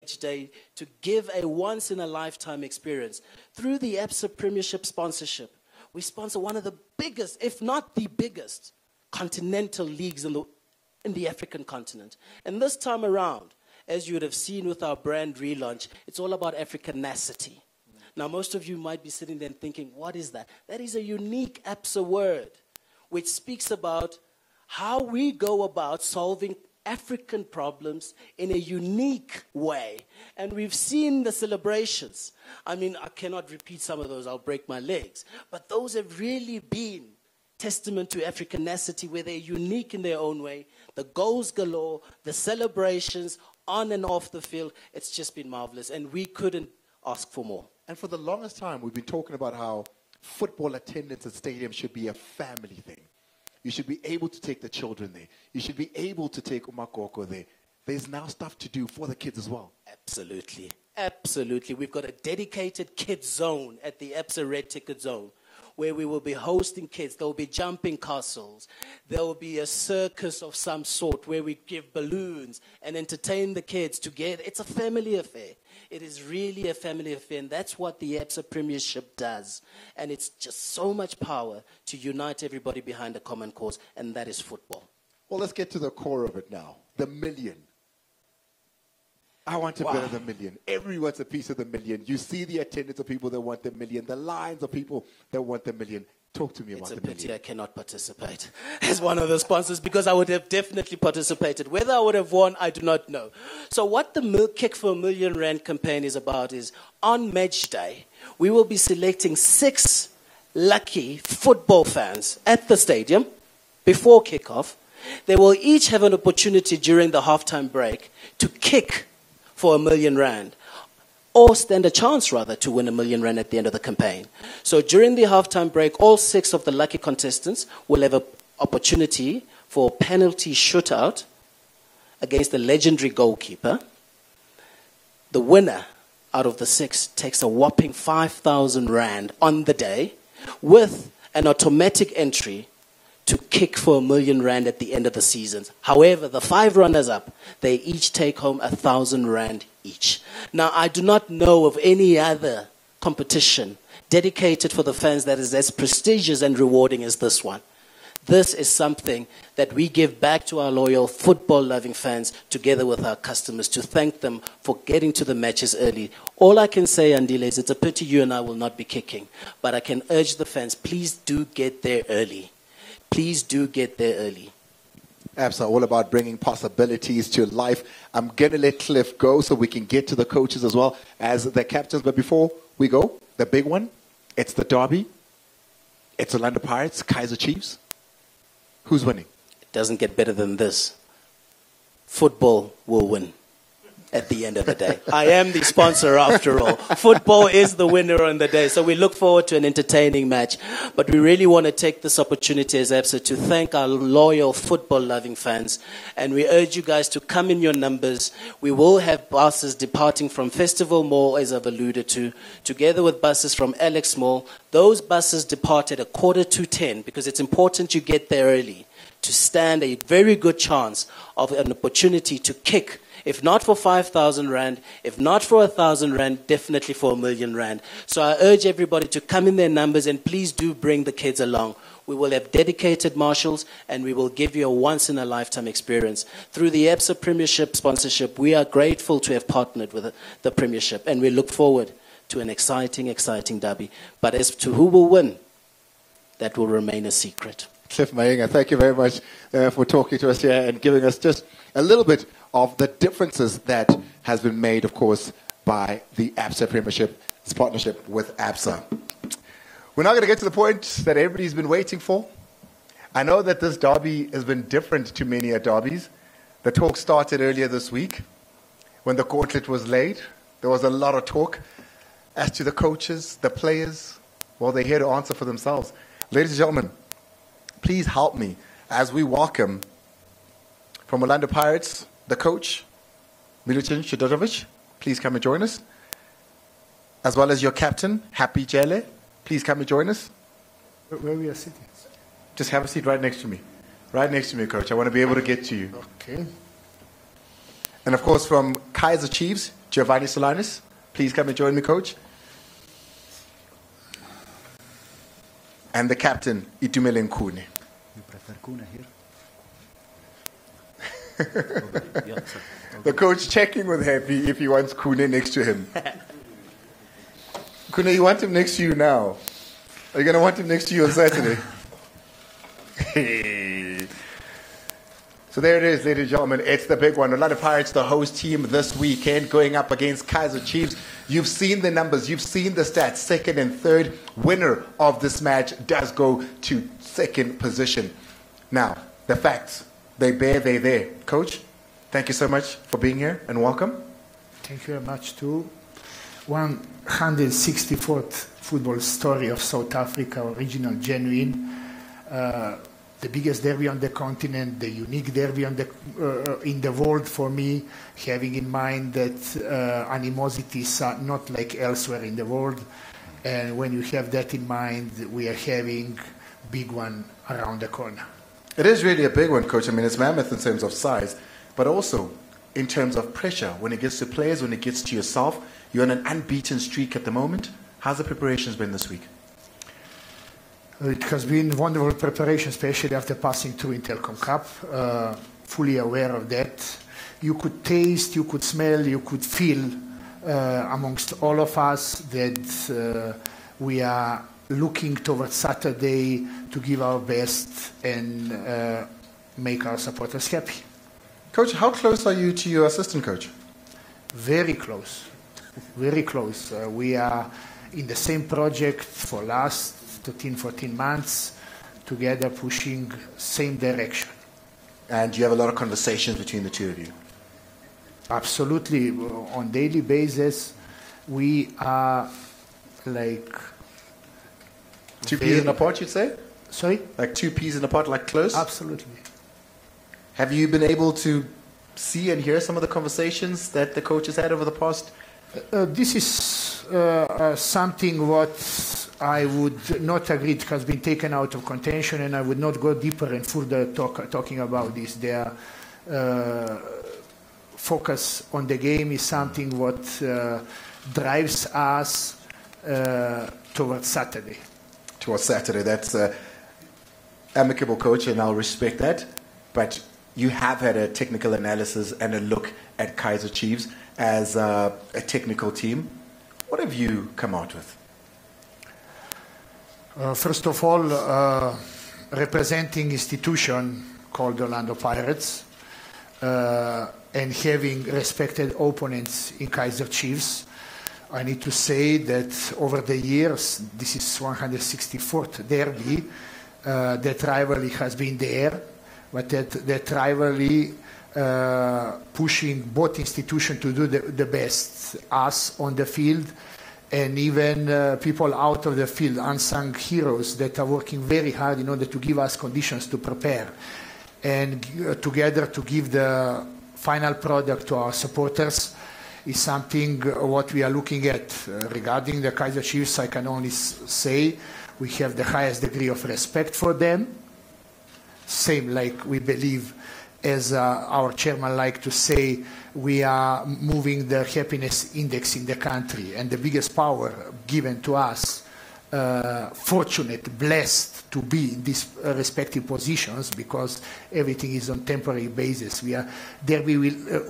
match day to give a once-in-a-lifetime experience. Through the Absa Premiership sponsorship, we sponsor one of the biggest, if not the biggest, continental leagues in the African continent. And this time around, as you would have seen with our brand relaunch, it's all about Africanacity. Now, most of you might be sitting there and thinking, what is that? That is a unique Absa word, which speaks about how we go about solving African problems in a unique way. And we've seen the celebrations. I mean, I cannot repeat some of those, I'll break my legs. But those have really been testament to Africanacity, where they're unique in their own way. The goals galore, the celebrations on and off the field, it's just been marvelous. And we couldn't ask for more. And for the longest time, we've been talking about how football attendance at stadiums should be a family thing. You should be able to take the children there. You should be able to take umakoko there. There's now stuff to do for the kids as well. Absolutely. Absolutely. We've got a dedicated kids zone at the Absa Red Ticket Zone, where we will be hosting kids. There will be jumping castles. There will be a circus of some sort where we give balloons and entertain the kids together. It's a family affair. It is really a family affair, and that's what the Absa Premiership does. And it's just so much power to unite everybody behind a common cause, and that is football. Well, let's get to the core of it now. The million. I want to better the million. Everyone's a piece of the million. You see the attendance of people that want the million, the lines of people that want the million. Talk to me about the million. It's a pity I cannot participate as one of the sponsors, because I would have definitely participated. Whether I would have won, I do not know. So what the Kick for R1 campaign is about is, on match day, we will be selecting 6 lucky football fans at the stadium before kickoff. They will each have an opportunity during the halftime break to kick for R1 million. Or stand a chance, rather, to win R1 million at the end of the campaign. So during the halftime break, all 6 of the lucky contestants will have an opportunity for a penalty shootout against the legendary goalkeeper. The winner out of the 6 takes a whopping 5,000 Rand on the day, with an automatic entry to kick for R1 million at the end of the season. However, the 5 runners-up, they each take home 1,000 Rand each. Now, I do not know of any other competition dedicated for the fans that is as prestigious and rewarding as this one. This is something that we give back to our loyal football-loving fans together with our customers, to thank them for getting to the matches early. All I can say, Andile, is it's a pity you and I will not be kicking, but I can urge the fans, please do get there early. Please do get there early. Absa, all about bringing possibilities to life. I'm going to let Cliff go so we can get to the coaches as well as the captains. But before we go, the big one, it's the Derby. It's Orlando Pirates, Kaizer Chiefs. Who's winning? It doesn't get better than this. Football will win at the end of the day. I am the sponsor after all. Football is the winner on the day. So we look forward to an entertaining match. But we really want to take this opportunity as Absa to thank our loyal football-loving fans. And we urge you guys to come in your numbers. We will have buses departing from Festival Mall, as I've alluded to, together with buses from Alex Mall. Those buses depart at 10:45, because it's important you get there early to stand a very good chance of an opportunity to kick. If not for 5,000 Rand, if not for 1,000 Rand, definitely for R1 million. So I urge everybody to come in their numbers, and please do bring the kids along. We will have dedicated marshals, and we will give you a once-in-a-lifetime experience. Through the Absa Premiership sponsorship, we are grateful to have partnered with the Premiership, and we look forward to an exciting, exciting derby. But as to who will win, that will remain a secret. Cliff Mayenga, thank you very much for talking to us here and giving us just a little bit of the differences that has been made, of course, by the Absa Premiership, its partnership with Absa. We're now going to get to the point that everybody's been waiting for. I know that this derby has been different to many derbies. The talk started earlier this week when the gauntlet was laid. There was a lot of talk as to the coaches, the players. Well, they're here to answer for themselves. Ladies and gentlemen, please help me as we welcome from Orlando Pirates, the coach, Milutin Shidorovic. Please come and join us. As well as your captain, Happy Jele. Please come and join us. Where we are sitting? Just have a seat right next to me. Right next to me, coach. I want to be able to get to you. Okay. And of course, from Kaizer Chiefs, Giovanni Solanas. Please come and join me, coach. And the captain, Itumele Nkune. You prefer Kuna here? The coach checking with Happy if he wants Kune next to him. Kune, you want him next to you now? Are you going to want him next to you on Saturday? So there it is, ladies and gentlemen. It's the big one. Orlando Pirates, the host team this weekend, going up against Kaizer Chiefs. You've seen the numbers. You've seen the stats. Second and third. Winner of this match does go to second position. Now, the facts. They're there. Coach, thank you so much for being here and welcome. Thank you very much too. 164th football story of South Africa, original, genuine. The biggest derby on the continent, the unique derby on in the world for me, having in mind that animosities are not like elsewhere in the world. And when you have that in mind, we are having big one around the corner. It is really a big one, Coach. I mean, it's mammoth in terms of size, but also in terms of pressure. When it gets to players, when it gets to yourself, you're on an unbeaten streak at the moment. How's the preparations been this week? It has been wonderful preparation, especially after passing through in Telkom Cup. Fully aware of that. You could taste, you could smell, you could feel amongst all of us that we are looking towards Saturday to give our best and make our supporters happy. Coach, how close are you to your assistant coach? Very close. Very close. We are in the same project for last 13, 14 months, together pushing same direction. And you have a lot of conversations between the two of you? Absolutely. On daily basis, we are like... Two peas in a pot, you'd say? Sorry? Like two peas in a pot, like close? Absolutely. Have you been able to see and hear some of the conversations that the coach has had over the past? This is something what I would not agree. It has been taken out of contention, and I would not go deeper and further talking about this. Their focus on the game is something what drives us towards Saturday. Towards Saturday. That's amicable, coach, and I'll respect that. But you have had a technical analysis and a look at Kaizer Chiefs as a technical team. What have you come out with? First of all, representing institution called Orlando Pirates and having respected opponents in Kaizer Chiefs, I need to say that over the years, this is 164th derby, that rivalry has been there, but that rivalry pushing both institutions to do the best, us on the field and even people out of the field, unsung heroes that are working very hard in order to give us conditions to prepare and together to give the final product to our supporters is something what we are looking at. Regarding the Kaizer Chiefs, I can only say we have the highest degree of respect for them. Same like we believe, as our chairman liked to say, we are moving the happiness index in the country, and the biggest power given to us, fortunate, blessed to be in these respective positions, because everything is on temporary basis. Derby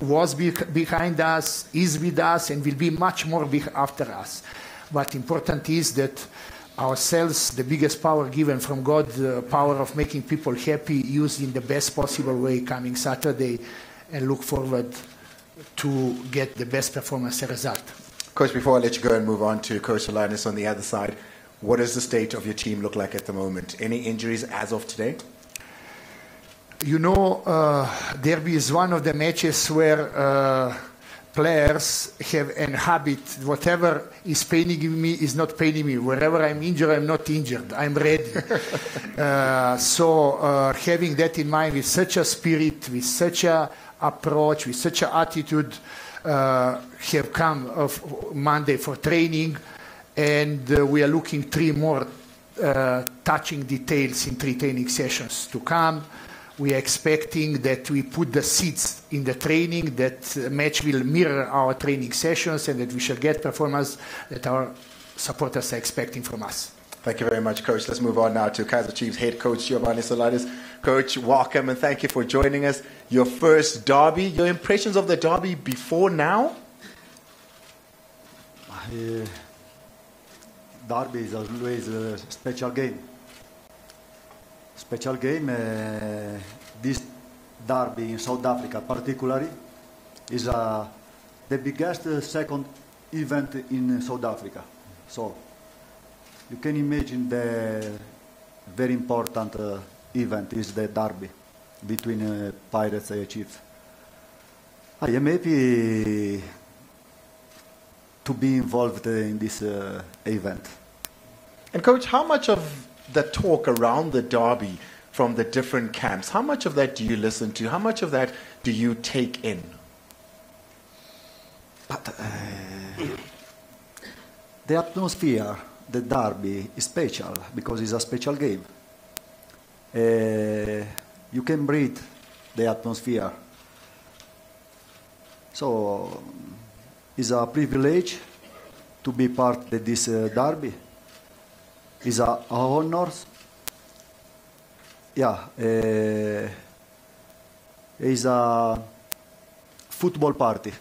was behind us, is with us, and will be much more after us. But important is that ourselves, the biggest power given from God, the power of making people happy, used in the best possible way coming Saturday, and look forward to get the best performance and result. Coach, before I let you go and move on to Coach Linus on the other side, what does the state of your team look like at the moment? Any injuries as of today? You know, Derby is one of the matches where players have a habit, whatever is paining me is not paining me. Wherever I'm injured, I'm not injured. I'm ready. So having that in mind, with such a spirit, with such a approach, with such an attitude, have come Monday for training, and we are looking 3 more touching details in 3 training sessions to come. We are expecting that we put the seeds in the training, that match will mirror our training sessions, and that we shall get performance that our supporters are expecting from us. Thank you very much, Coach. Let's move on now to Kaizer Chiefs head coach Giovanni Solidis. Coach, welcome and thank you for joining us. Your first derby, your impressions of the derby before now? Derby is always a special game. Special game. This derby in South Africa, particularly, is the biggest second event in South Africa. So you can imagine the very important event is the derby between Pirates and Chiefs. I am happy to be involved in this event. And Coach, how much of the talk around the derby from the different camps, how much of that do you listen to? How much of that do you take in? But the atmosphere, the derby is special because it's a special game. You can breathe the atmosphere. So it's a privilege to be part of this derby. It's an honor. Yeah, it's a football party.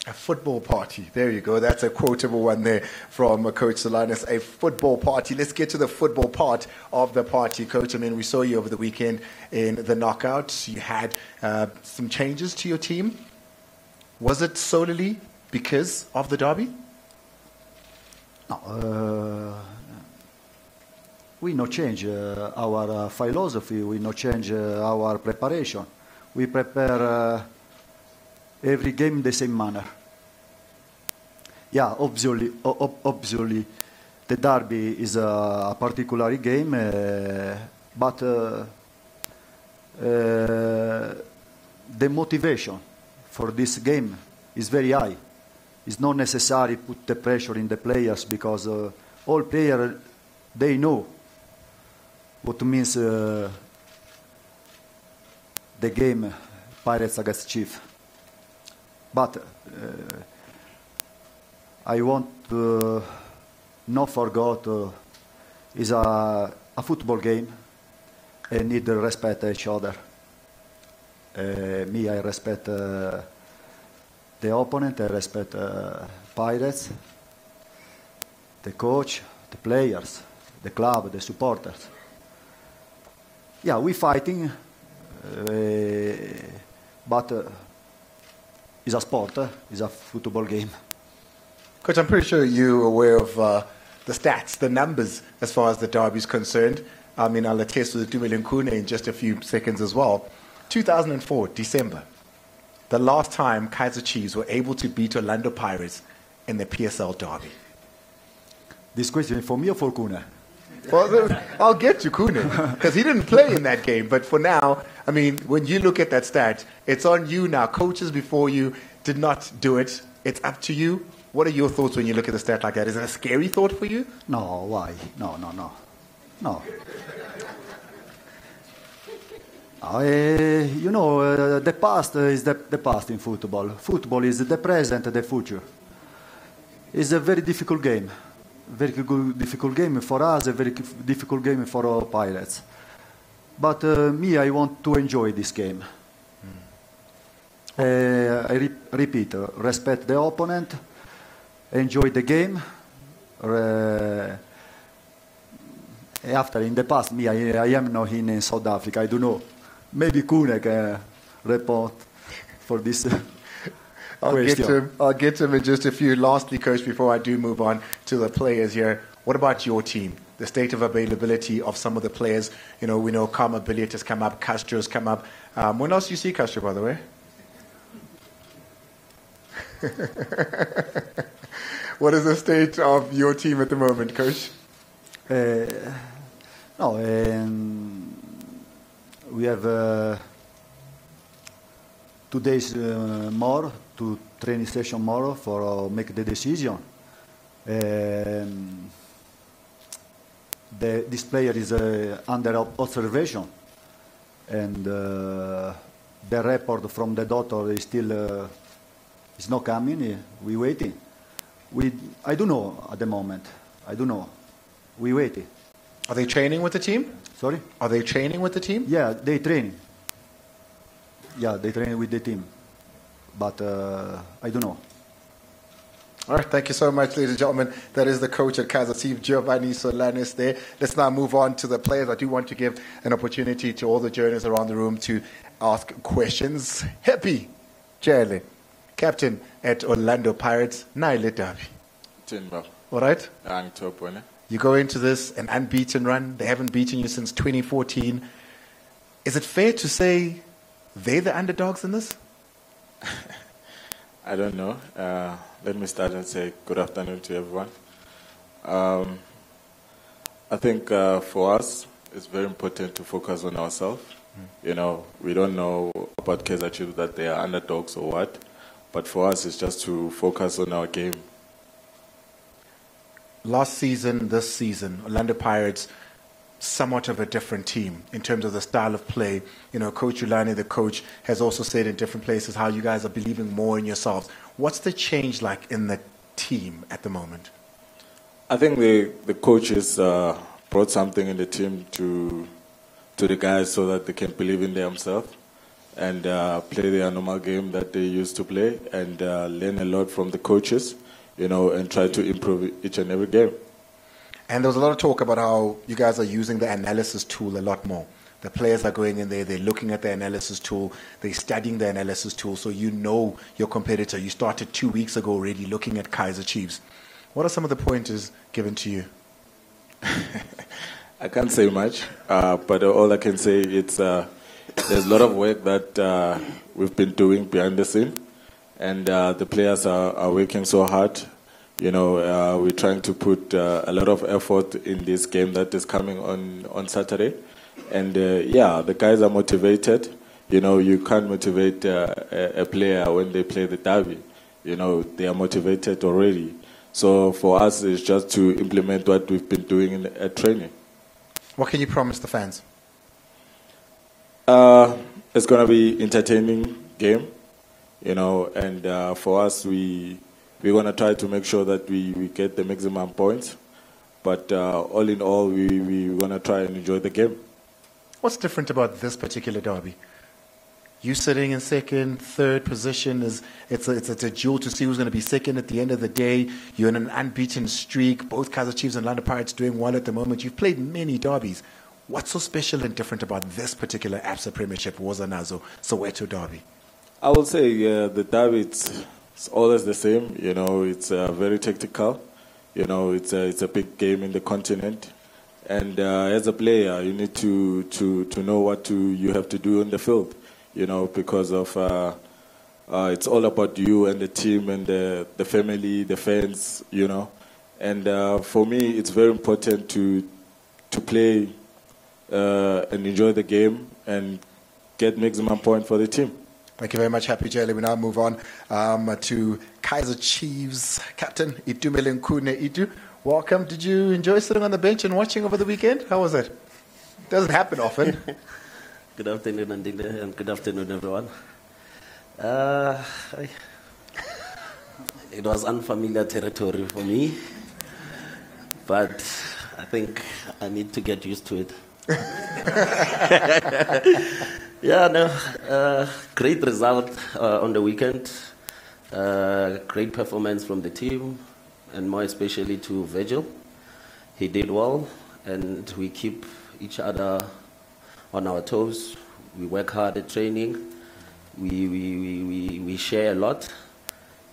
A football party. There you go. That's a quotable one there from Coach Solidis. A football party. Let's get to the football part of the party, Coach. I mean, we saw you over the weekend in the knockouts. You had some changes to your team. Was it solely because of the derby? No. We no change our philosophy. We no change our preparation. We prepare every game in the same manner. Yeah, obviously, the derby is a particular game, but the motivation for this game is very high. It's not necessary to put the pressure in the players because all players, they know what means the game Pirates against Chiefs. But I want to not forget it's a football game and need to respect each other. Me, I respect the opponent, I respect Pirates, the coach, the players, the club, the supporters. Yeah, we're fighting, but it's a sport, it's a football game. Coach, I'm pretty sure you're aware of the stats, the numbers, as far as the derby is concerned. I mean, I'll attest to the 2 million Kune in just a few seconds as well. 2004, December, the last time Kaizer Chiefs were able to beat Orlando Pirates in the PSL derby. This question is for me or for Kune? Well, I'll get to Kune, because he didn't play in that game. But for now, I mean, when you look at that stat, it's on you now. Coaches before you did not do it. It's up to you. What are your thoughts when you look at the stat like that? Is it a scary thought for you? No, why? No. The past is the past in football. Football is the present and the future. It's a very difficult game. Very difficult game for us, a very difficult game for our Pirates. But me, I want to enjoy this game. I repeat, respect the opponent, enjoy the game. After, in the past, me, I am not in South Africa, I don't know. Maybe Kune can report for this I'll get to him in just a few. Lastly, Coach, before I do move on to the players here, what about your team? The state of availability of some of the players. You know, we know Karma Billiot has come up, Castro's come up. When else do you see Castro, by the way? What is the state of your team at the moment, Coach? We have 2 days more to training session more for make the decision. This player is under observation. and the report from the doctor is still is not coming. We waiting. I don't know at the moment. I don't know. We waiting. Are they training with the team? Sorry? Are they training with the team? Yeah, they train. Yeah, they train with the team. But I don't know. All right, thank you so much, ladies and gentlemen. That is the coach at Kaizer Chiefs, Giovanni Solanes there. Let's now move on to the players. I do want to give an opportunity to all the journalists around the room to ask questions. Happy Jale, captain at Orlando Pirates, Naile Derby. All right? You go into this an unbeaten run. They haven't beaten you since 2014. Is it fair to say they're the underdogs in this? I don't know. Let me start and say good afternoon to everyone. I think for us, it's very important to focus on ourselves. You know, we don't know about Kaizer Chiefs that they are underdogs or what, but for us, it's just to focus on our game. Last season, this season, Orlando Pirates, somewhat of a different team in terms of the style of play. You know, Coach Ulani, the coach, has also said in different places how you guys are believing more in yourselves. What's the change like in the team at the moment? I think the coaches brought something in the team to the guys so that they can believe in themselves and play their normal game that they used to play and learn a lot from the coaches, you know, and try to improve each and every game. And there was a lot of talk about how you guys are using the analysis tool a lot more. The players are going in there, they're looking at the analysis tool, they're studying the analysis tool, so you know your competitor. You started 2 weeks ago already looking at Kaizer Chiefs. What are some of the pointers given to you? I can't say much, but all I can say is there's a lot of work that we've been doing behind the scene, and the players are working so hard. You know, we're trying to put a lot of effort in this game that is coming on Saturday. And, yeah, the guys are motivated. You know, you can't motivate a player when they play the derby. You know, they are motivated already. So for us, it's just to implement what we've been doing at training. What can you promise the fans? It's going to be entertaining game, you know, and for us, we're going to try to make sure that we get the maximum points. But all in all, we're going to try and enjoy the game. What's different about this particular derby? You sitting in second, third position, it's a duel to see who's going to be second at the end of the day. You're in an unbeaten streak. Both Kaizer Chiefs and Orlando Pirates doing well at the moment. You've played many derbies. What's so special and different about this particular Absa Premiership Wozanazo Soweto Derby? I will say the derby, it's always the same. You know, it's very tactical. You know, it's a big game in the continent. And as a player, you need to know what you have to do on the field, you know, because of it's all about you and the team and the family, the fans, you know. And for me, it's very important to play and enjoy the game and get maximum point for the team. Thank you very much, Happy Jelly. We now move on to Kaizer Chiefs captain, Itu Melenkune. Itu, welcome. Did you enjoy sitting on the bench and watching over the weekend? How was it? Doesn't happen often. Good afternoon, Andile, and good afternoon, everyone. It was unfamiliar territory for me, but I think I need to get used to it. Yeah, no, great result on the weekend. Great performance from the team, and more especially to Virgil. He did well, and we keep each other on our toes. We work hard at training. We share a lot.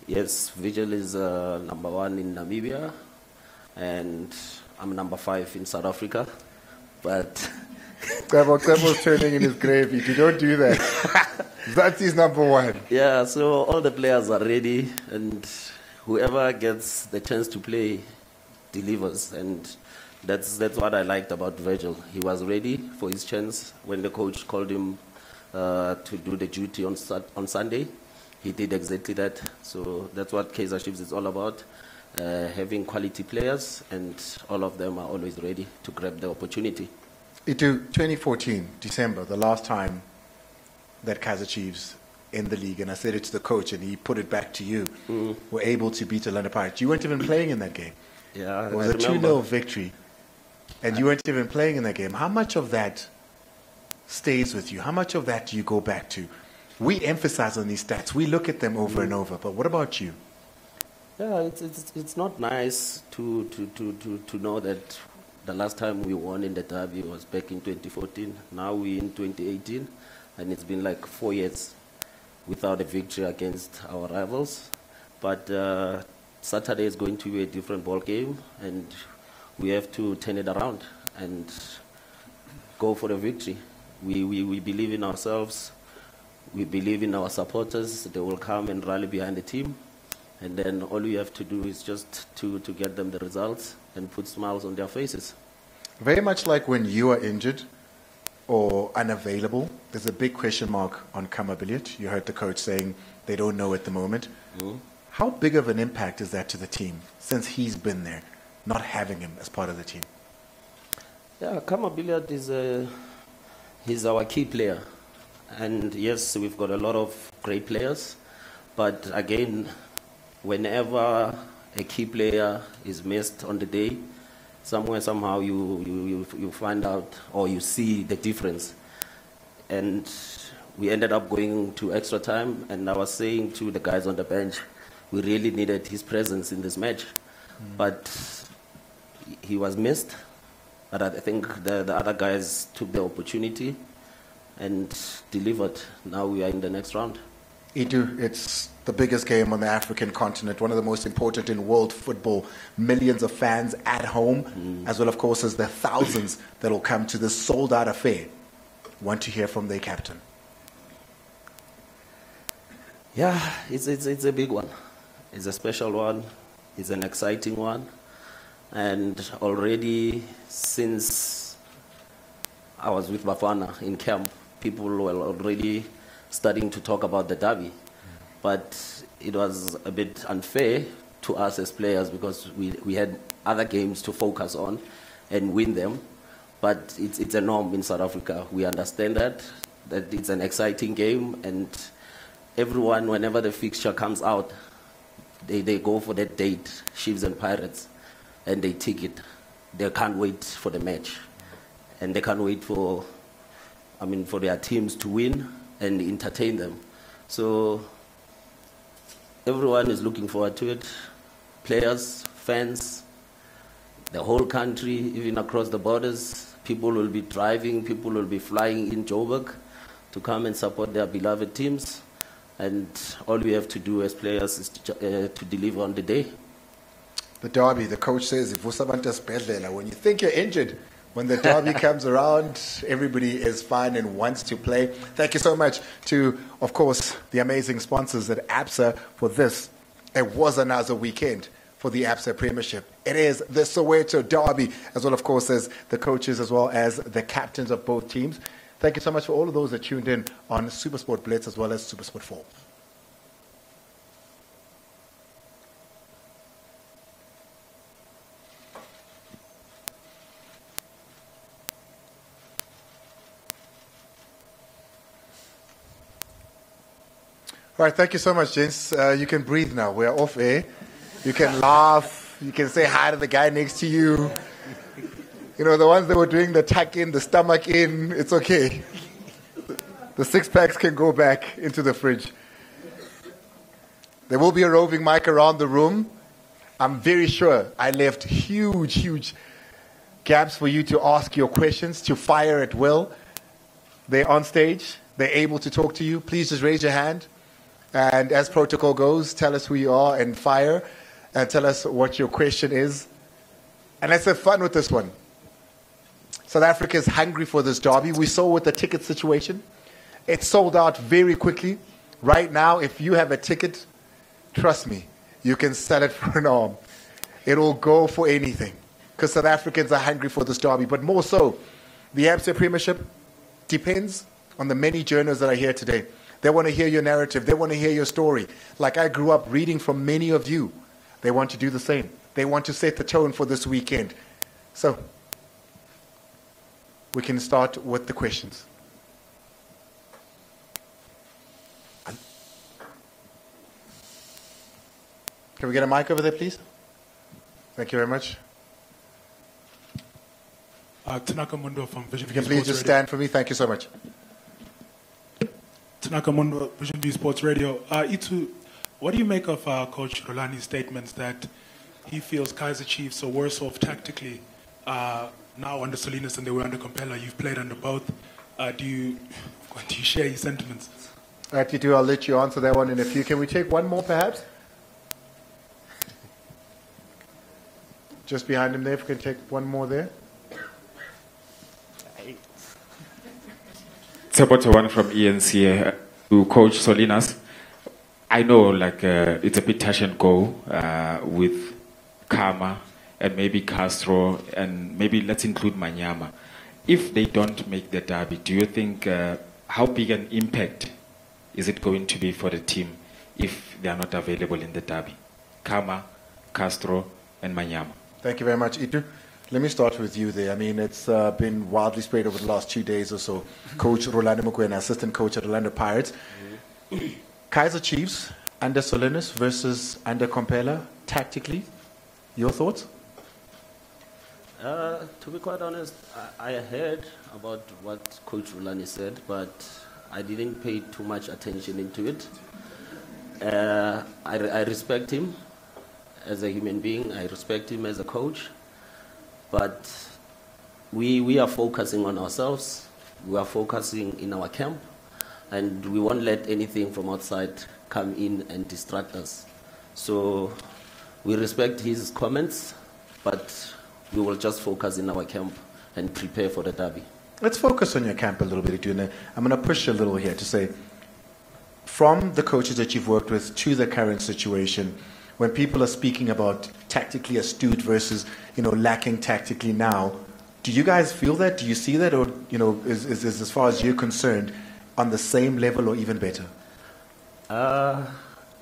Yes, Virgil is number 1 in Namibia, and I'm number 5 in South Africa. But Glevo's turning in his grave. You don't do that. That's his number 1. Yeah, so all the players are ready, and whoever gets the chance to play delivers, and that's what I liked about Virgil. He was ready for his chance when the coach called him to do the duty on Sunday. He did exactly that. So that's what Kaizer Chiefs is all about, having quality players, and all of them are always ready to grab the opportunity. Into 2014, December, the last time that Kaizer Chiefs in the league, and I said it to the coach, and he put it back to you, were able to beat Orlando Pirates. You weren't even playing in that game. Yeah, It was a 2-0 victory, and you weren't even playing in that game. How much of that stays with you? How much of that do you go back to? We emphasize on these stats. We look at them over and over, but what about you? Yeah, it's not nice to know that the last time we won in the Derby was back in 2014. Now we're in 2018, and it's been like 4 years without a victory against our rivals. But Saturday is going to be a different ball game, and we have to turn it around and go for the victory. We believe in ourselves. We believe in our supporters. They will come and rally behind the team. And then all we have to do is just to get them the results and put smiles on their faces. Very much like when you are injured or unavailable, there's a big question mark on Kama Billiot. You heard the coach saying they don't know at the moment. How big of an impact is that to the team since he's been there, not having him as part of the team? Yeah, Kama Billiot he's our key player. And yes, we've got a lot of great players. But again, whenever a key player is missed on the day, somewhere, somehow you find out or you see the difference. And we ended up going to extra time, and I was saying to the guys on the bench, we really needed his presence in this match. But he was missed. But I think the other guys took the opportunity and delivered. Now we are in the next round. Itu, it's the biggest game on the African continent, one of the most important in world football. Millions of fans at home, as well, of course, as the thousands that will come to this sold-out affair. Want to hear from their captain? Yeah, it's a big one. It's a special one. It's an exciting one. And already since I was with Bafana in camp, people were already starting to talk about the Derby. But it was a bit unfair to us as players because we had other games to focus on and win them. But it's a norm in South Africa. We understand that it's an exciting game, and everyone, whenever the fixture comes out, they go for that date, Chiefs and Pirates, and they take it. They can't wait for the match. And they can't wait for their teams to win and entertain them. So everyone is looking forward to it. Players, fans, the whole country, even across the borders. People will be driving, people will be flying in Joburg to come and support their beloved teams. And all we have to do as players is to deliver on the day. The Derby, the coach says, when you think you're injured, when the Derby comes around, everybody is fine and wants to play. Thank you so much to, of course, the amazing sponsors at Absa for this. It was another weekend for the Absa Premiership. It is the Soweto Derby, as well, of course, as the coaches, as well as the captains of both teams. Thank you so much for all of those that tuned in on SuperSport Blitz, as well as SuperSport 4. All right, thank you so much, gents. You can breathe now. We're off air. You can laugh. You can say hi to the guy next to you. You know, the ones that were doing the tuck in, the stomach in, it's okay. The six-packs can go back into the fridge. There will be a roving mic around the room. I'm very sure I left huge gaps for you to ask your questions, to fire at will. They're on stage. They're able to talk to you. Please just raise your hand. And as protocol goes, tell us who you are and fire. And tell us what your question is. And let's have fun with this one. South Africa is hungry for this derby. We saw with the ticket situation. It sold out very quickly. Right now, if you have a ticket, trust me, you can sell it for an arm. It will go for anything. Because South Africans are hungry for this derby. But more so, the Absa Premiership depends on the many journalists that are here today. They want to hear your narrative. They want to hear your story. Like I grew up reading from many of you. They want to do the same. They want to set the tone for this weekend. So, we can start with the questions. Can we get a mic over there, please? Thank you very much. Tanaka Mundo from Vision If you can please just stand for me. Thank you so much. Tanaka Mundo, Vision V Sports Radio. Itu, what do you make of Coach Rolani's statements that he feels Kaizer Chiefs are worse off tactically now under Salinas than they were under Compella? You've played under both. Do you share his sentiments? Right, Itu, I'll let you answer that one in a few. Can we take one more, perhaps? Just behind him there, if we can take one more there. Soweto one from ENC to Coach Solinas. I know it's a bit touch and go with Karma and maybe Castro and maybe let's include Manyama. If they don't make the derby, do you think how big an impact is it going to be for the team if they are not available in the derby? Karma, Castro and Manyama. Thank you very much, Itu. Let me start with you there. I mean, it's been wildly spread over the last 2 days or so. Coach Rolando Mokoena, assistant coach at Orlando Pirates. Kaizer Chiefs under Solinas versus under Compella, tactically, your thoughts? To be quite honest, I heard about what Coach Rolani said, but I didn't pay too much attention into it. I respect him as a human being. I respect him as a coach. But we are focusing on ourselves. We are focusing in our camp. And we won't let anything from outside come in and distract us. So we respect his comments, but we will just focus in our camp and prepare for the derby. Let's focus on your camp a little bit, Itu. I'm going to push a little here to say, from the coaches that you've worked with to the current situation, when people are speaking about tactically astute versus, lacking tactically now, do you guys feel that? Do you see that? Or, is as far as you're concerned, on the same level or even better?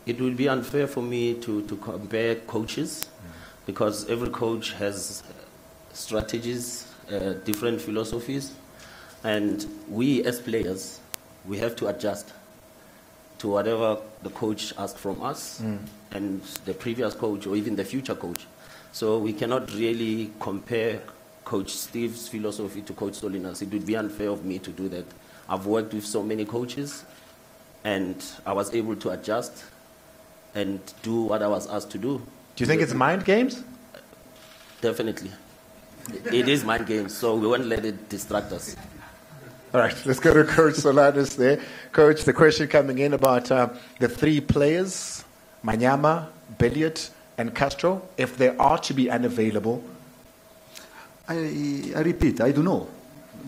It would be unfair for me to compare coaches because every coach has strategies, different philosophies, and we as players, we have to adjust to whatever the coach asks from us and the previous coach or even the future coach. So we cannot really compare Coach Steve's philosophy to Coach Solinas. It would be unfair of me to do that. I've worked with so many coaches and I was able to adjust and do what I was asked to do. Do you think it's mind games? Definitely. It is mind games, so we won't let it distract us. All right, let's go to Coach Solanas there. Coach, the question coming in about the three players, Manyama, Belliot, and Castro, if they are to be unavailable. I repeat, I don't know.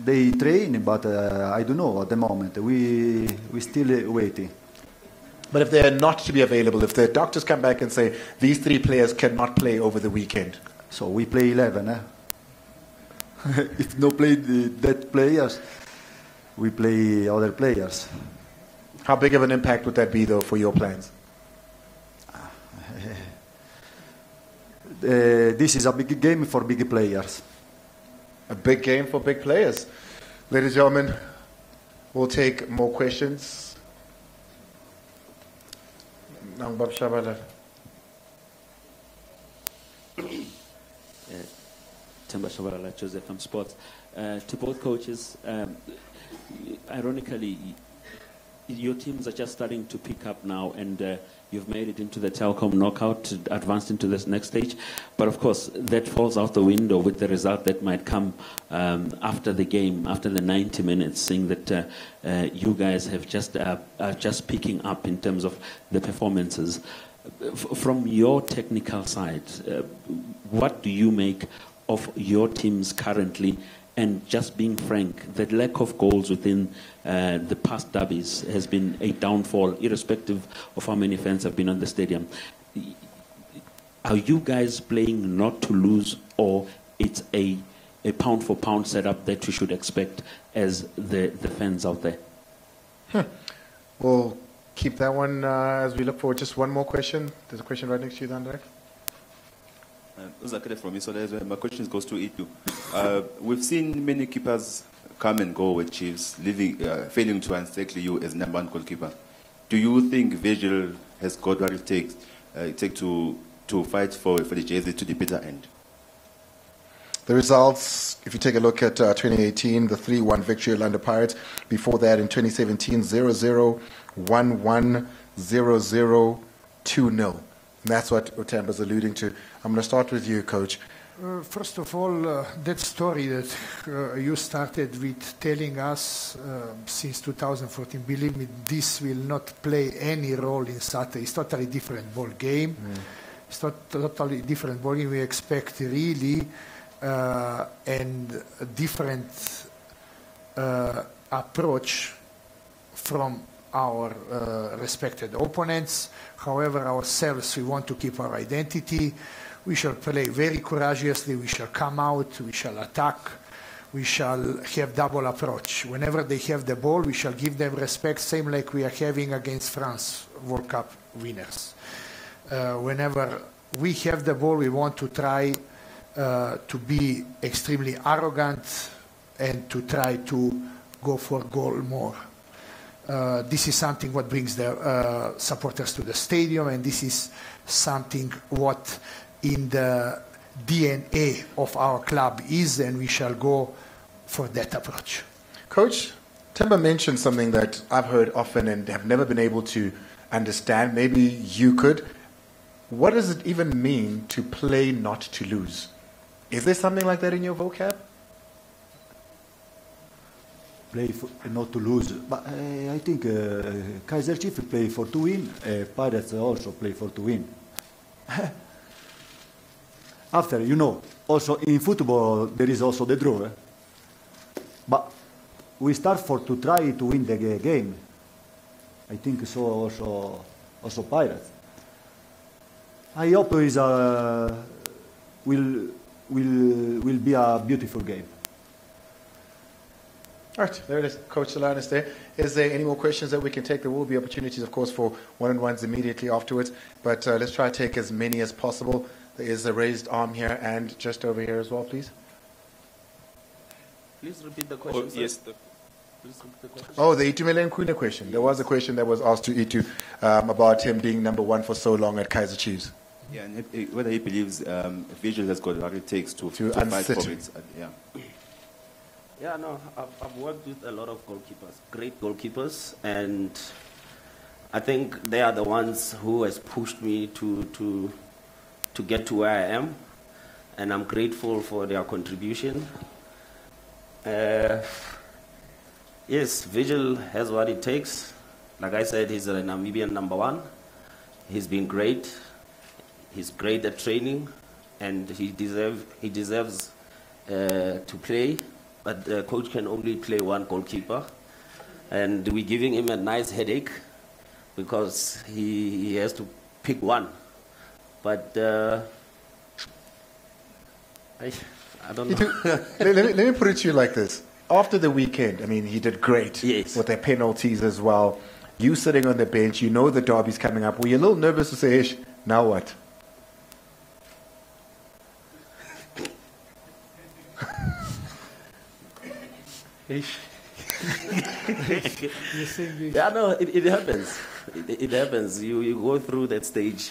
They train, but I don't know at the moment. We still waiting. But if they are not to be available, if the doctors come back and say these three players cannot play over the weekend. So we play 11, If no play that players, we play other players. How big of an impact would that be, though, for your plans? This is a big game for big players. A big game for big players. Ladies and gentlemen, we'll take more questions. Nangbab Shabala. Temba Shabalala, Joseph from Sports. To both coaches, ironically, your teams are just starting to pick up now, and you've made it into the Telkom knockout, advanced into this next stage. But of course, that falls out the window with the result that might come after the game, after the 90 minutes, seeing that you guys have are just picking up in terms of the performances. From your technical side, what do you make of your teams currently? And just being frank, the lack of goals within the past derbies has been a downfall, irrespective of how many fans have been on the stadium. Are you guys playing not to lose, or it's a pound-for-pound setup that you should expect as the fans out there? We'll keep that one as we look forward. Just one more question. There's a question right next to you, Andre. Uzakele from Isola. My question goes to Itu. We've seen many keepers come and go with Chiefs, failing to unsettle you as number one goalkeeper. Do you think Virgil has got what it takes to fight for the jersey to the bitter end? The results, if you take a look at 2018, the 3-1 victory Orlando Pirates. Before that, in 2017, 0-0, 1-1, 0-0, 2-0. And that's what Otamba's alluding to. I'm going to start with you, Coach. First of all, that story that you started with telling us since 2014, believe me, this will not play any role in Saturday. It's totally different ball game. It's not totally different ball game. We expect really and a different approach from our respected opponents. However, ourselves, we want to keep our identity. We shall play very courageously. We shall come out. We shall attack. We shall have double approach. Whenever they have the ball, we shall give them respect, same like we are having against France, World Cup winners. Whenever we have the ball, we want to try to be extremely arrogant and to try to go for goal more. This is something what brings the supporters to the stadium, and this is something what in the DNA of our club is, and we shall go for that approach. Coach, Temba mentioned something that I've heard often and have never been able to understand. Maybe you could. What does it even mean to play not to lose? Is there something like that in your vocab? Play for, not to lose. But I think Kaizer Chiefs play for to win. Pirates also play for to win. After, you know, also in football there is also the draw. But we start for to try to win the game. I think so also Pirates. I hope is will be a beautiful game. All right, there it is. Coach Solanus there. Is there any more questions that we can take? There will be opportunities, of course, for one-on-ones immediately afterwards. But let's try to take as many as possible. There is a raised arm here and just over here as well, please. Please repeat the question. Yes. Please repeat the question. Oh, the Itumeleng Kuna question. There was a question that was asked to Itu about him being number one for so long at Kaizer Chiefs. Yeah, and whether he believes Virgil has got what it takes to fight for it. Yeah. Yeah, no, I've worked with a lot of goalkeepers, great goalkeepers, and I think they are the ones who has pushed me to get to where I am, and I'm grateful for their contribution. Yes, Virgil has what it takes. Like I said, he's a Namibian number one. He's been great. He's great at training, and he deserves to play. But the coach can only play one goalkeeper, and we're giving him a nice headache because he has to pick one. But I don't know. let me put it to you like this. After the weekend, I mean, he did great with their penalties as well. You sitting on the bench, you know the derby's coming up. Were you a little nervous to say, Ish, now what? Yeah, no, it happens. It happens. You go through that stage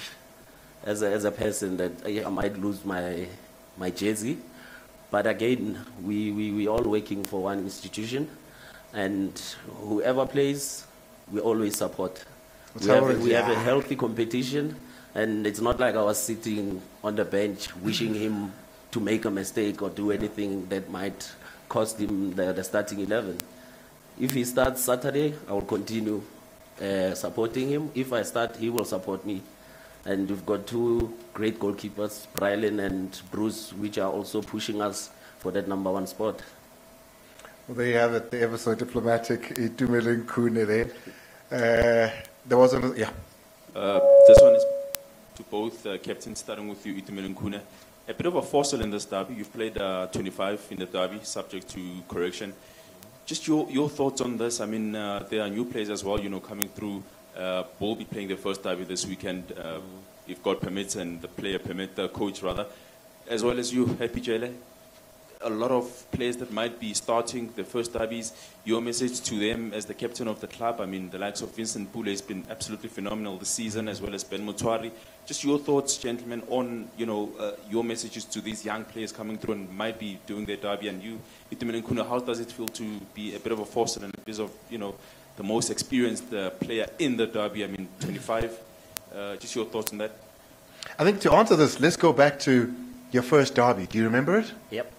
as a person that I might lose my jersey. But again, we all working for one institution, and whoever plays, we always support. We have a healthy competition, and it's not like I was sitting on the bench wishing him to make a mistake or do anything that might cost him the starting 11. If he starts Saturday, I will continue supporting him. If I start, he will support me. And we've got two great goalkeepers, Brylan and Bruce, which are also pushing us for that number one spot. Well, there you have it, the ever so diplomatic Itumeleng Kuna there. There was another, yeah. This one is to both captains, starting with you, Itumeleng Kuna. A bit of a fossil in this derby. You've played 25 in the derby, subject to correction. Just your thoughts on this. I mean, there are new players as well, coming through. Will be playing their first derby this weekend, if God permits and the player permit, the coach rather. as well as you, Happy Jele, a lot of players that might be starting the first derbies, your message to them as the captain of the club? I mean, the likes of Vincent Pule has been absolutely phenomenal this season, as well as Ben Mutwari. Just your thoughts, gentlemen, on your messages to these young players coming through and might be doing their derby. And you, Itumeleng Khune, how does it feel to be a bit of a force and a bit of the most experienced player in the derby? I mean, 25. Just your thoughts on that. I think to answer this, let's go back to your first derby. Do you remember it? Yep.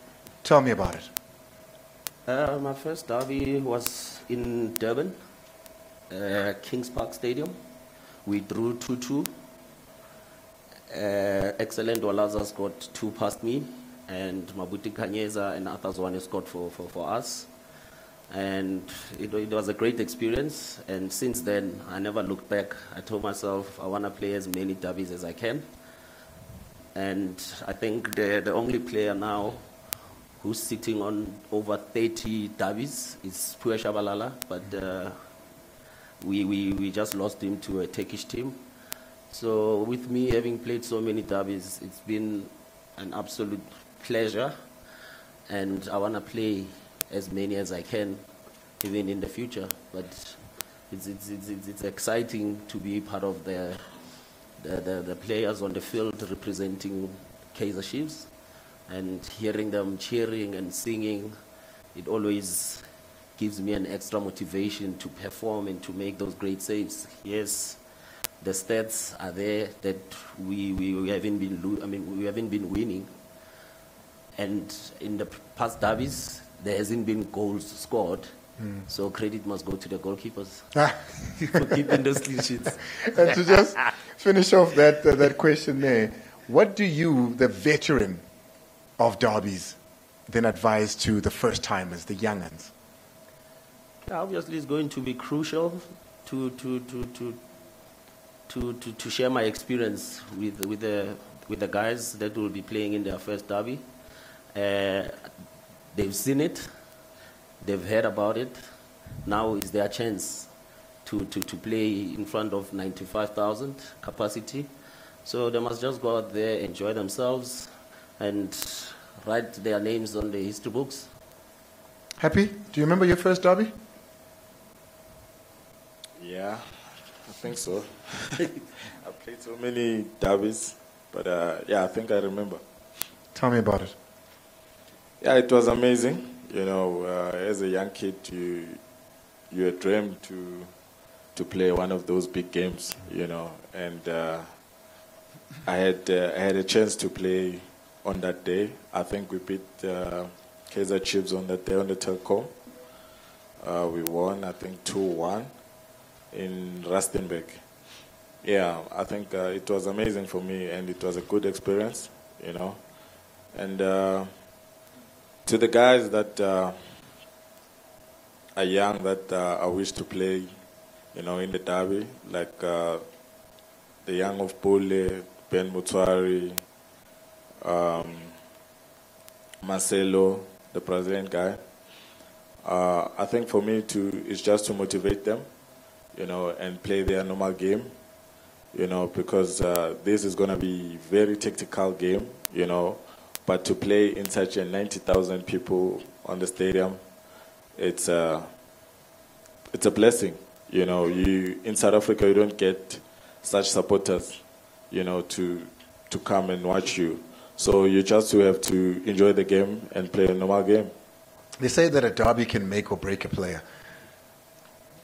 Tell me about it. My first derby was in Durban, Kings Park Stadium. We drew 2-2. Excellent Walaza scored 2 past me, and Mabuti Kanyeza and Arthur Zwane scored for us. And it was a great experience, and since then I never looked back. I told myself I want to play as many derbies as I can. And I think the only player now who's sitting on over 30 derbies is Pua Shabalala, but we just lost him to a Turkish team. So with me having played so many derbies, it's been an absolute pleasure, and I want to play as many as I can, even in the future. But it's exciting to be part of the players on the field representing Kaizer Chiefs. And hearing them cheering and singing, it always gives me an extra motivation to perform and to make those great saves. Yes, the stats are there that we haven't been winning. And in the past derbies, there hasn't been goals scored. So credit must go to the goalkeepers for keeping those clean sheets. And to just finish off that question there, what do you, the veteran of derbies, then advise to the first timers, the young ones? Obviously, it's going to be crucial to share my experience with the guys that will be playing in their first derby. They've seen it, they've heard about it. Now is their chance to play in front of 95,000 capacity. So they must just go out there, enjoy themselves, and write their names on the history books. Happy? Do you remember your first derby? Yeah, I think so. I've played so many derbies, but yeah, I think I remember. Tell me about it. Yeah, it was amazing. As a young kid, you had dreamed to play one of those big games, and I had a chance to play on that day. I think we beat Kaizer Chiefs on that day on the Telkom. We won, I think, 2-1 in Rustenburg. Yeah, I think it was amazing for me, and it was a good experience, And to the guys that are young, that I wish to play, in the derby, like the young of Pule, Ben Mutwari, Marcelo, the Brazilian guy. I think for me is just to motivate them, and play their normal game, because this is going to be very tactical game, but to play in such a 90,000 people on the stadium, it's a blessing. In South Africa, you don't get such supporters, to come and watch you. So you just have to enjoy the game and play a normal game. They say that a derby can make or break a player.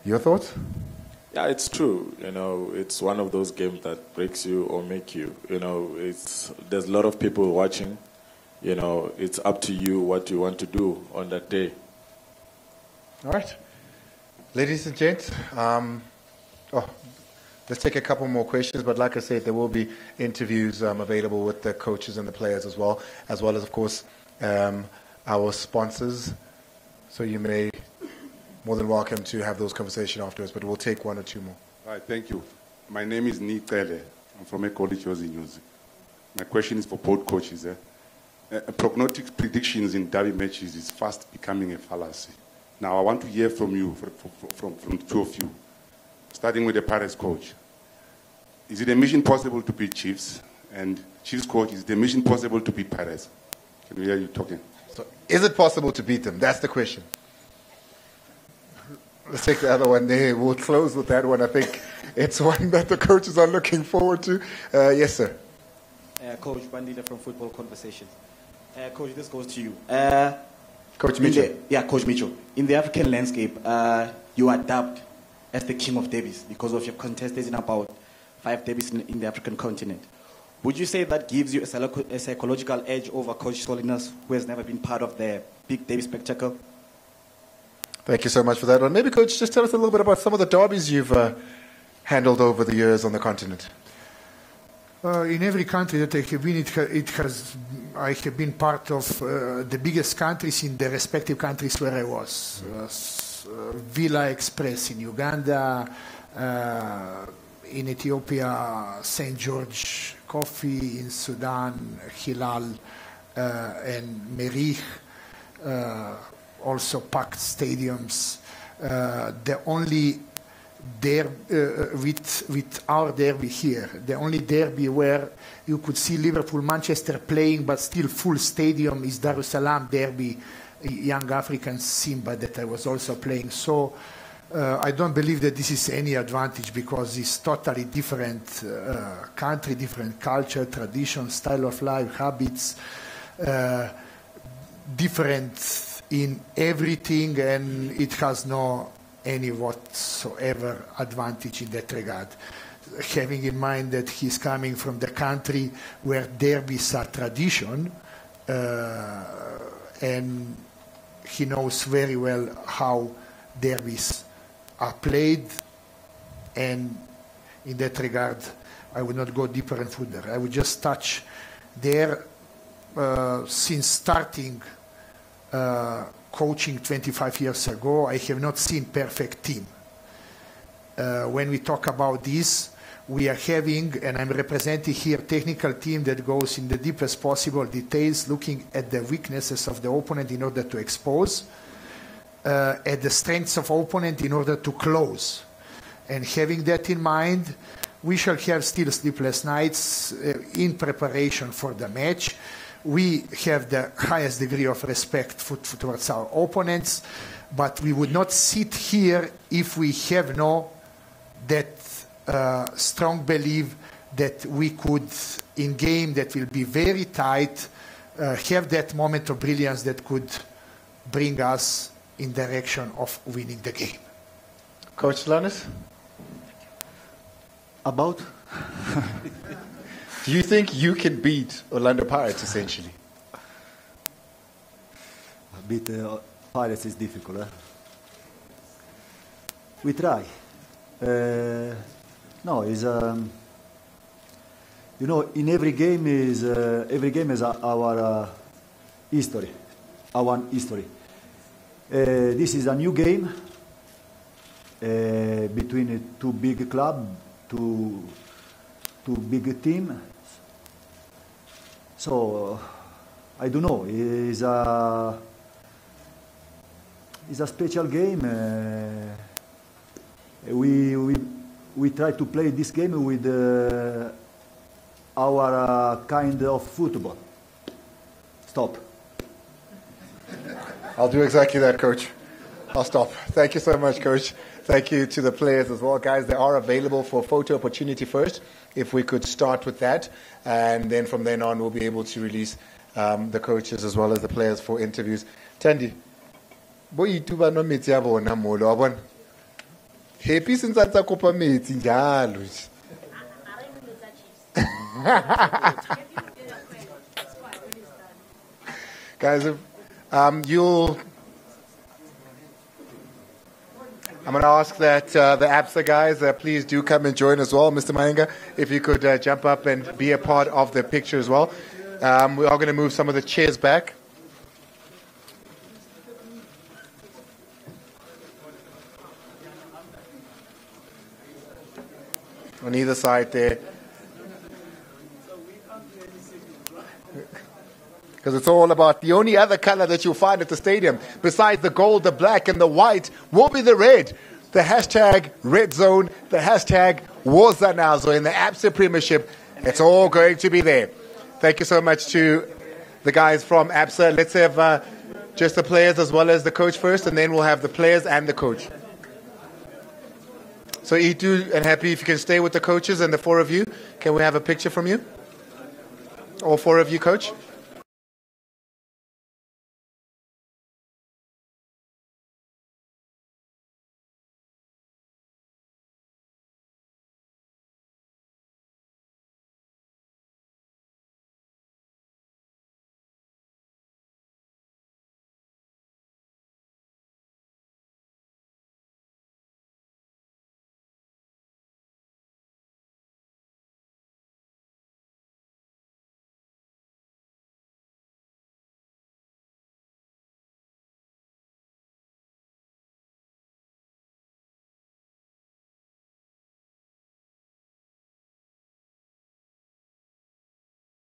Your thoughts? Yeah, it's true. It's one of those games that breaks you or make you. There's a lot of people watching. It's up to you what you want to do on that day. All right. Ladies and gents, let's take a couple more questions, but like I said, there will be interviews available with the coaches and the players as well as, of course, our sponsors. So you may more than welcome to have those conversations afterwards, but we'll take one or two more. All right, thank you. My name is Nikele. I'm from a college in News. My question is for both coaches. Prognostic predictions in derby matches is fast becoming a fallacy. Now, I want to hear from you, from the two of you, starting with the Pirates coach. Is it a mission possible to beat Chiefs? And Chiefs coach, is the mission possible to beat Pirates? Can we hear you talking? So, is it possible to beat them? That's the question. Let's take the other one there. We'll close with that one. I think it's one that the coaches are looking forward to. Yes, sir. Coach Bandila from Football Conversation. Coach, this goes to you. Coach Mitchell. Coach Mitchell. In the African landscape, you are dubbed as the king of derbies because of your contested in about 5 derbies in the African continent. Would you say that gives you a psychological edge over Coach Solinas, who has never been part of the big derby spectacle? Thank you so much for that one. Maybe, Coach, just tell us a little bit about some of the derbies you've handled over the years on the continent. In every country that I have been, I have been part of the biggest countries in the respective countries where I was. Villa Express in Uganda, in Ethiopia, St. George Coffee, in Sudan, Hilal and Merih, also packed stadiums. The only with our derby here, the only derby where you could see Liverpool, Manchester playing but still full stadium is Dar es Salaam derby, Young African Simba that I was also playing. So I don't believe that this is any advantage because it's totally different country, different culture, tradition, style of life, habits, different in everything, and it has no any whatsoever advantage in that regard. Having in mind that he's coming from the country where derbies are tradition, and he knows very well how derbies are played, and in that regard, I would not go deeper and further. I would just touch there, since starting coaching 25 years ago, I have not seen perfect team. When we talk about this, we are having, and I'm representing here, technical team that goes in the deepest possible details, looking at the weaknesses of the opponent in order to expose, at the strengths of opponent in order to close. And having that in mind, we shall have still sleepless nights in preparation for the match. We have the highest degree of respect towards our opponents, but we would not sit here if we have no that strong belief that we could, in game that will be very tight, have that moment of brilliance that could bring us in direction of winning the game. Coach Lannis? About? Do you think you can beat Orlando Pirates, essentially? Beat Pirates is difficult. We try. No, it's you know, in every game is our history, our history. This is a new game between two big clubs, two big teams. So I don't know. It's a special game. We try to play this game with our kind of football. Stop. I'll do exactly that, Coach. I'll stop. Thank you so much, Coach. Thank you to the players as well. Guys, they are available for photo opportunity first. If we could start with that. And then from then on, we'll be able to release the coaches as well as the players for interviews. Tandy, boy, tuba no metsi ya bona molo, wa bona? Happy since I kopa metsi njalo. Guys, I'm going to ask that the Absa guys, please do come and join as well. Mr. Mayenga, if you could jump up and be a part of the picture as well. We are going to move some of the chairs back. On either side there. Because it's all about the only other color that you'll find at the stadium, besides the gold, the black, and the white, will be the red. The hashtag Red Zone, the hashtag Wozanazo in the Absa Premiership. It's all going to be there. Thank you so much to the guys from Absa. Let's have just the players as well as the coach first, and then we'll have the players and the coach. So Itu and Happy, if you can stay with the coaches and the four of you, can we have a picture from you? All four of you, coach?